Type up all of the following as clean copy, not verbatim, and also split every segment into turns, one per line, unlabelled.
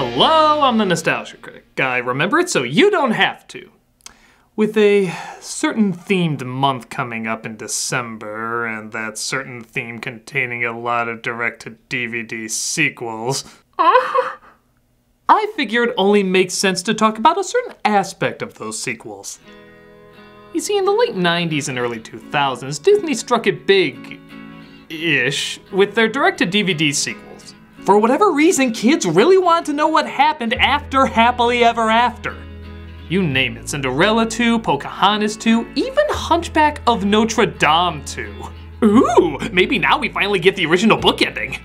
Hello, I'm the Nostalgia Critic. I remember it so you don't have to. With a certain themed month coming up in December, and that certain theme containing a lot of direct-to-DVD sequels, I figure it only makes sense to talk about a certain aspect of those sequels. You see, in the late 90s and early 2000s, Disney struck it big-ish with their direct-to-DVD sequels. For whatever reason, kids really wanted to know what happened after Happily Ever After. You name it, Cinderella 2, Pocahontas 2, even Hunchback of Notre Dame 2. Ooh, maybe now we finally get the original book ending.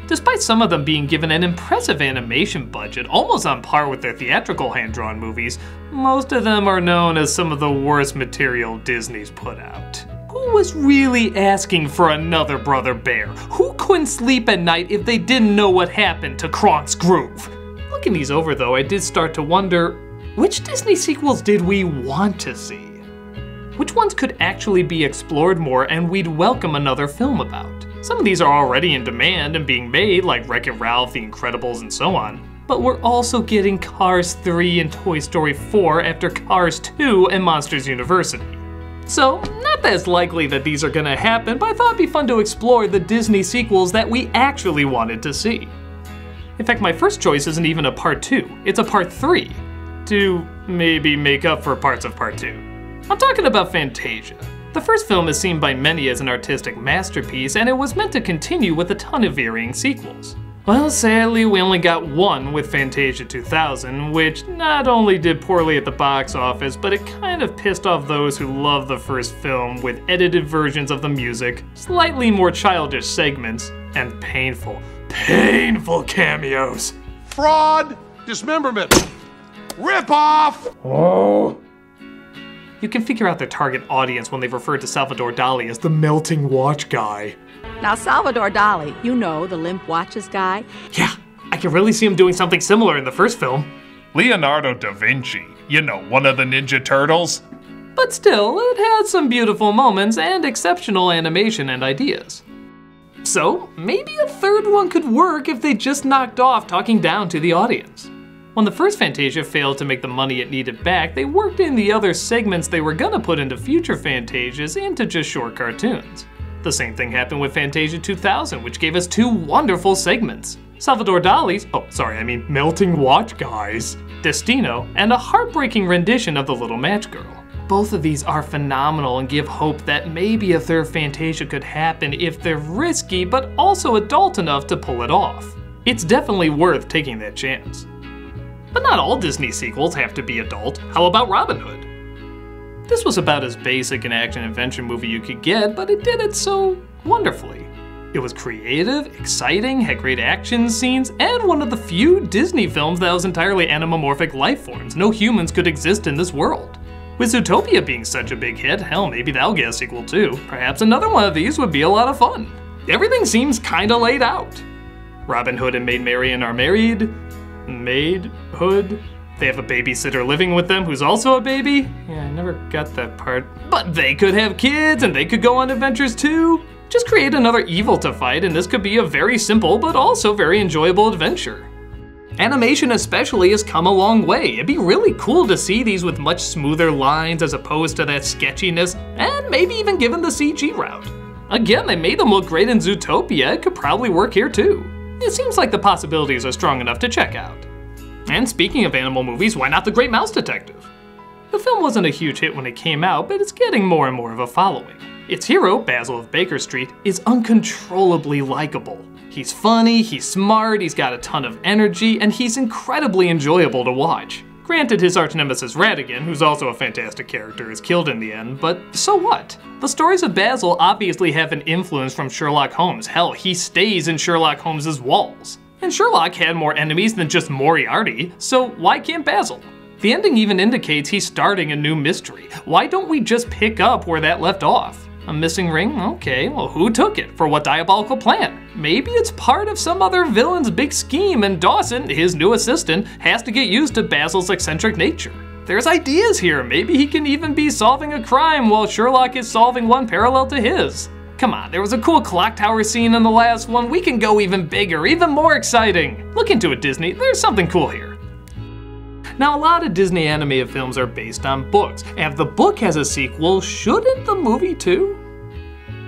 Despite some of them being given an impressive animation budget, almost on par with their theatrical hand-drawn movies, most of them are known as some of the worst material Disney's put out. Who was really asking for another Brother Bear? Who couldn't sleep at night if they didn't know what happened to Kronk's Groove? Looking these over though, I did start to wonder, which Disney sequels did we want to see? Which ones could actually be explored more and we'd welcome another film about? Some of these are already in demand and being made, like Wreck-It Ralph, The Incredibles, and so on. But we're also getting Cars 3 and Toy Story 4 after Cars 2 and Monsters University. So, not as likely that these are gonna happen, but I thought it'd be fun to explore the Disney sequels that we actually wanted to see. In fact, my first choice isn't even a part 2, it's a part 3. To maybe make up for parts of part 2. I'm talking about Fantasia. The first film is seen by many as an artistic masterpiece, and it was meant to continue with a ton of varying sequels. Well, sadly, we only got one with Fantasia 2000, which not only did poorly at the box office, but it kind of pissed off those who loved the first film with edited versions of the music, slightly more childish segments, and painful cameos.
Fraud! Dismemberment! Rip-off!
Oh. You can figure out their target audience when they've referred to Salvador Dali as the melting watch guy.
Now Salvador Dali, you know, the limp watches guy.
Yeah, I can really see him doing something similar in the first film.
Leonardo da Vinci, you know, one of the Ninja Turtles.
But still, it had some beautiful moments and exceptional animation and ideas. So, maybe a third one could work if they just knocked off talking down to the audience. When the first Fantasia failed to make the money it needed back, they worked in the other segments they were gonna put into future Fantasias into just short cartoons. The same thing happened with Fantasia 2000, which gave us two wonderful segments. Salvador Dali's, Melting Watch Guy's, Destino, and a heartbreaking rendition of The Little Match Girl. Both of these are phenomenal and give hope that maybe a third Fantasia could happen if they're risky but also adult enough to pull it off. It's definitely worth taking that chance. But not all Disney sequels have to be adult. How about Robin Hood? This was about as basic an action-adventure movie you could get, but it did it so wonderfully. It was creative, exciting, had great action scenes, and one of the few Disney films that was entirely anamorphic life forms. No humans could exist in this world. With Zootopia being such a big hit, hell, maybe that'll get a sequel too. Perhaps another one of these would be a lot of fun. Everything seems kinda laid out. Robin Hood and Maid Marian are married. Maid Hood. They have a babysitter living with them who's also a baby. Yeah, I never got that part. But they could have kids and they could go on adventures too. Just create another evil to fight and this could be a very simple but also very enjoyable adventure. Animation especially has come a long way. It'd be really cool to see these with much smoother lines as opposed to that sketchiness, and maybe even given the CG route. Again, they made them look great in Zootopia. It could probably work here too. It seems like the possibilities are strong enough to check out. And speaking of animal movies, why not The Great Mouse Detective? The film wasn't a huge hit when it came out, but it's getting more and more of a following. Its hero, Basil of Baker Street, is uncontrollably likable. He's funny, he's smart, he's got a ton of energy, and he's incredibly enjoyable to watch. Granted, his arch-nemesis Ratigan, who's also a fantastic character, is killed in the end, but so what? The stories of Basil obviously have an influence from Sherlock Holmes. Hell, he stays in Sherlock Holmes's walls. And Sherlock had more enemies than just Moriarty, so why can't Basil? The ending even indicates he's starting a new mystery. Why don't we just pick up where that left off? A missing ring? Okay, well who took it? For what diabolical plan? Maybe it's part of some other villain's big scheme and Dawson, his new assistant, has to get used to Basil's eccentric nature. There's ideas here. Maybe he can even be solving a crime while Sherlock is solving one parallel to his. Come on, there was a cool clock tower scene in the last one. We can go even bigger, even more exciting. Look into it, Disney. There's something cool here. Now, a lot of Disney animated films are based on books. And if the book has a sequel, shouldn't the movie too?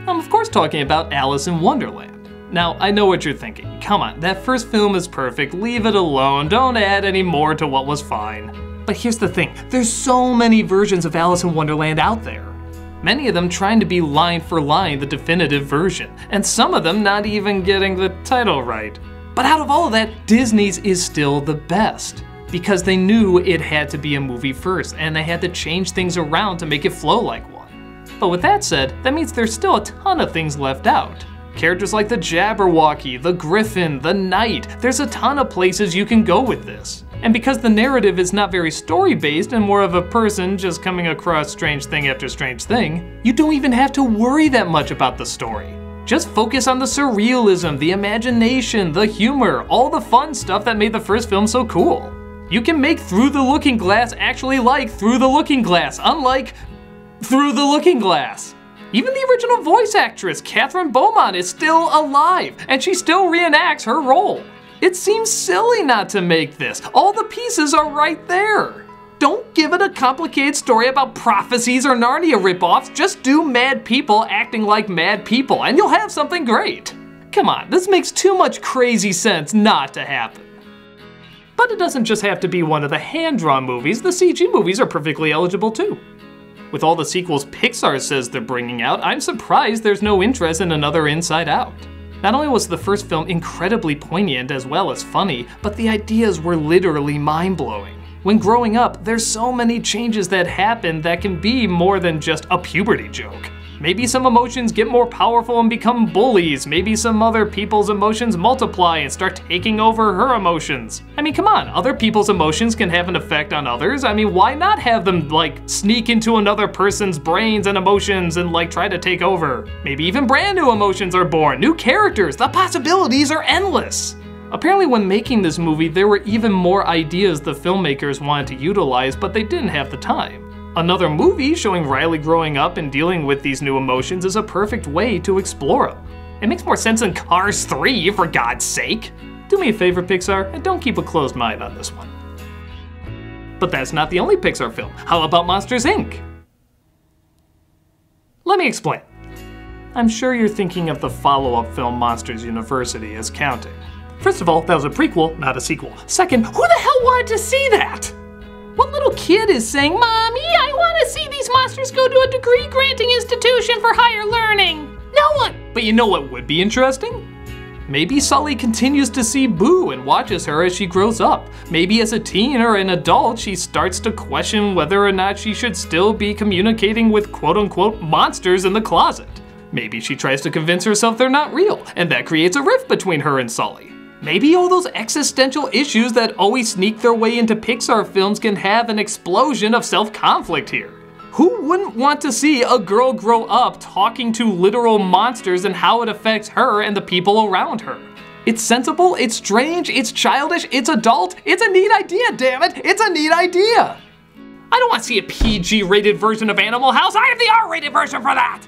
I'm of course talking about Alice in Wonderland. Now, I know what you're thinking. Come on, that first film is perfect. Leave it alone. Don't add any more to what was fine. But here's the thing. There's so many versions of Alice in Wonderland out there. Many of them trying to be line for line the definitive version, and some of them not even getting the title right. But out of all of that, Disney's is still the best, because they knew it had to be a movie first, and they had to change things around to make it flow like one. But with that said, that means there's still a ton of things left out. Characters like the Jabberwocky, the Griffin, the Knight, there's a ton of places you can go with this. And because the narrative is not very story-based and more of a person just coming across strange thing after strange thing, you don't even have to worry that much about the story. Just focus on the surrealism, the imagination, the humor, all the fun stuff that made the first film so cool. You can make Through the Looking Glass actually like Through the Looking Glass, unlike Through the Looking Glass. Even the original voice actress, Catherine Beaumont, is still alive, and she still reenacts her role. It seems silly not to make this. All the pieces are right there. Don't give it a complicated story about prophecies or Narnia ripoffs. Just do mad people acting like mad people, and you'll have something great. Come on, this makes too much crazy sense not to happen. But it doesn't just have to be one of the hand-drawn movies. The CG movies are perfectly eligible too. With all the sequels Pixar says they're bringing out, I'm surprised there's no interest in another Inside Out. Not only was the first film incredibly poignant as well as funny, but the ideas were literally mind-blowing. When growing up, there's so many changes that happen that can be more than just a puberty joke. Maybe some emotions get more powerful and become bullies. Maybe some other people's emotions multiply and start taking over her emotions. I mean, come on, other people's emotions can have an effect on others. I mean, why not have them, like, sneak into another person's brains and emotions and, like, try to take over? Maybe even brand new emotions are born, new characters. The possibilities are endless. Apparently when making this movie, there were even more ideas the filmmakers wanted to utilize, but they didn't have the time. Another movie showing Riley growing up and dealing with these new emotions is a perfect way to explore them. It makes more sense than Cars 3, for God's sake. Do me a favor, Pixar, and don't keep a closed mind on this one. But that's not the only Pixar film. How about Monsters, Inc? Let me explain. I'm sure you're thinking of the follow-up film Monsters University as counting. First of all, that was a prequel, not a sequel. Second, who the hell wanted to see that? What little kid is saying, "Mommy, I want to see these monsters go to a degree-granting institution for higher learning"? No one! But you know what would be interesting? Maybe Sully continues to see Boo and watches her as she grows up. Maybe as a teen or an adult, she starts to question whether or not she should still be communicating with quote-unquote monsters in the closet. Maybe she tries to convince herself they're not real, and that creates a rift between her and Sully. Maybe all those existential issues that always sneak their way into Pixar films can have an explosion of self-conflict here. Who wouldn't want to see a girl grow up talking to literal monsters and how it affects her and the people around her? It's sensible, it's strange, it's childish, it's adult, it's a neat idea, damn it, it's a neat idea! I don't want to see a PG-rated version of Animal House, I have the R-rated version for that!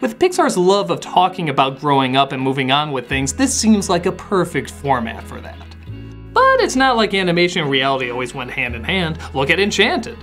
With Pixar's love of talking about growing up and moving on with things, this seems like a perfect format for that. But it's not like animation and reality always went hand in hand. Look at Enchanted.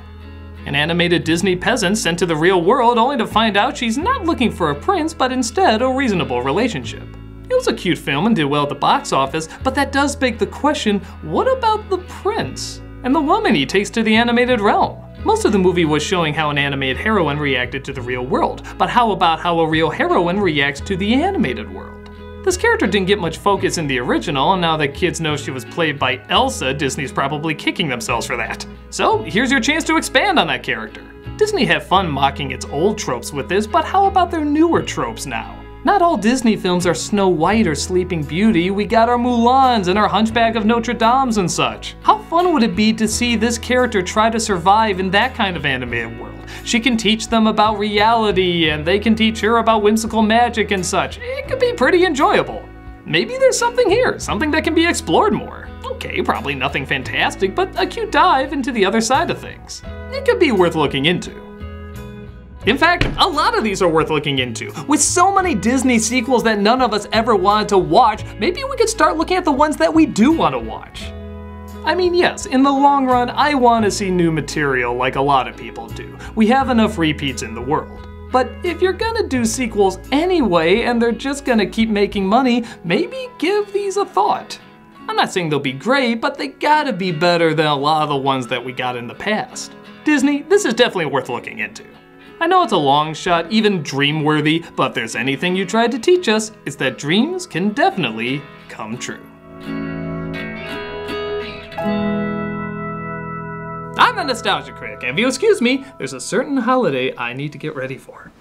An animated Disney peasant sent to the real world only to find out she's not looking for a prince, but instead a reasonable relationship. It was a cute film and did well at the box office, but that does beg the question, what about the prince and the woman he takes to the animated realm? Most of the movie was showing how an animated heroine reacted to the real world, but how about how a real heroine reacts to the animated world? This character didn't get much focus in the original, and now that kids know she was played by Elsa, Disney's probably kicking themselves for that. So here's your chance to expand on that character. Disney had fun mocking its old tropes with this, but how about their newer tropes now? Not all Disney films are Snow White or Sleeping Beauty. We got our Mulans and our Hunchback of Notre Dames and such. How fun would it be to see this character try to survive in that kind of animated world? She can teach them about reality and they can teach her about whimsical magic and such. It could be pretty enjoyable. Maybe there's something here, something that can be explored more. Okay, probably nothing fantastic, but a cute dive into the other side of things. It could be worth looking into. In fact, a lot of these are worth looking into. With so many Disney sequels that none of us ever wanted to watch, maybe we could start looking at the ones that we do want to watch. I mean, yes, in the long run, I want to see new material like a lot of people do. We have enough repeats in the world. But if you're gonna do sequels anyway, and they're just gonna keep making money, maybe give these a thought. I'm not saying they'll be great, but they gotta be better than a lot of the ones that we got in the past. Disney, this is definitely worth looking into. I know it's a long shot, even dream-worthy, but if there's anything you tried to teach us, it's that dreams can definitely come true. I'm the Nostalgia Critic, and if you'll excuse me, there's a certain holiday I need to get ready for.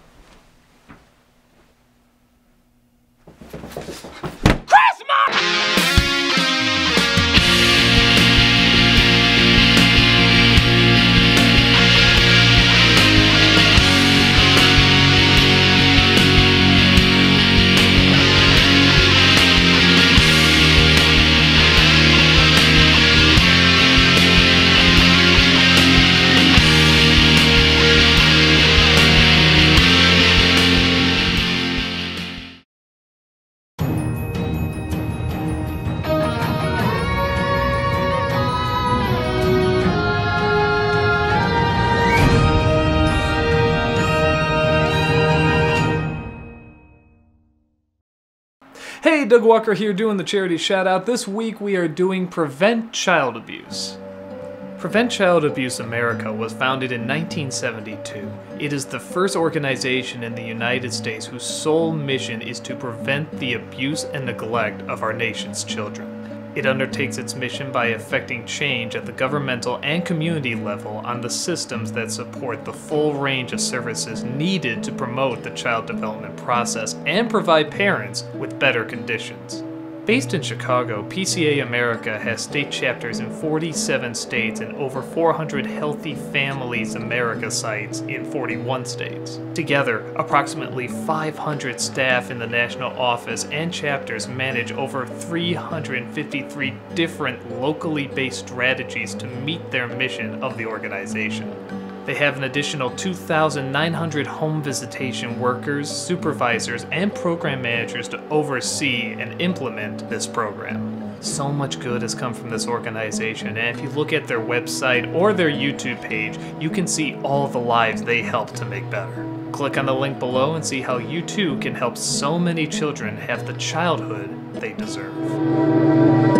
Hey, Doug Walker here doing the charity shout out. This week we are doing Prevent Child Abuse. Prevent Child Abuse America was founded in 1972. It is the first organization in the United States whose sole mission is to prevent the abuse and neglect of our nation's children. It undertakes its mission by effecting change at the governmental and community level on the systems that support the full range of services needed to promote the child development process and provide parents with better conditions. Based in Chicago, PCA America has state chapters in 47 states and over 400 Healthy Families America sites in 41 states. Together, approximately 500 staff in the national office and chapters manage over 353 different locally based strategies to meet their mission of the organization. They have an additional 2,900 home visitation workers, supervisors, and program managers to oversee and implement this program. So much good has come from this organization, and if you look at their website or their YouTube page, you can see all the lives they help to make better. Click on the link below and see how you too can help so many children have the childhood they deserve.